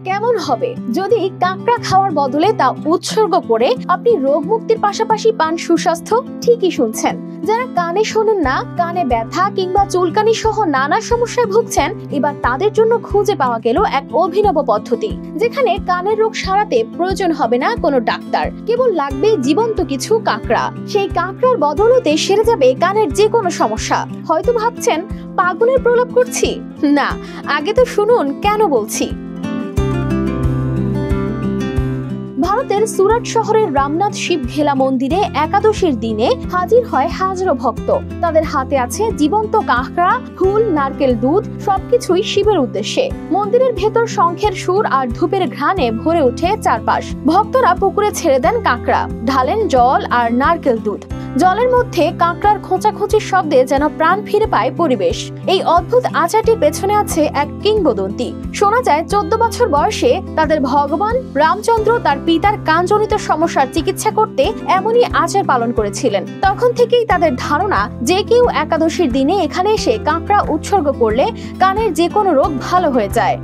কেমন হবে যদি কাঁকড়া খাওয়ার বদলে তা উৎসর্গ করে আপনি রোগ মুক্তির পাশাপাশি পান সুস্বাস্থ্য? ঠিকই শুনছেন। যারা কানে শোনেন না, কানে ব্যথা কিংবা চুলকানি সহ নানা সমস্যায় ভুগছেন, এবার তাদের জন্য খুঁজে পাওয়া গেল এক অভিনব পদ্ধতি, যেখানে কানের রোগ সারাতে প্রয়োজন হবে না কোনো ডাক্তার, কেবল লাগবে জীবন্ত কিছু কাঁকড়া। সেই কাঁকড়ার বদৌলতে সেরে যাবে কানের যে কোনো সমস্যা। হয়তো ভাবছেন পাগলের প্রলাপ করছি, না, আগে তো শুনুন কেন বলছি। ভারতের সুরাট শহরের রামনাথ শিব ঘেলা মন্দিরে একাদশীর দিনে হাজির হয় হাজারো ভক্ত। তাদের হাতে আছে জীবন্ত কাঁকড়া, ফুল, নারকেল দুধ, সবকিছুই শিবের উদ্দেশ্যে। মন্দিরের ভেতর শঙ্খের সুর আর ধূপের ঘ্রাণে ভরে ওঠে চারপাশ। ভক্তরা পুকুরে ছেড়ে দেন কাঁকড়া, ঢালেন জল আর নারকেল দুধ। জলের মধ্যে কাঁকড়ার খোঁচাখুচির শব্দে যেন প্রাণ ফিরে পায় পরিবেশ। এই অদ্ভুত আচারটির পেছনে আছে এক কিংবদন্তি। শোনা যায় 14 বছর বয়সে তাদের ভগবান রামচন্দ্র তার পিতার কানজনিত সমস্যার চিকিৎসা করতে এমনই আচার পালন করেছিলেন। তখন থেকেই তাদের ধারণা যে কেউ একাদশীর দিনে এখানে এসে কাঁকড়া উৎসর্গ করলে কানের যে কোনো রোগ ভালো হয়ে যায়।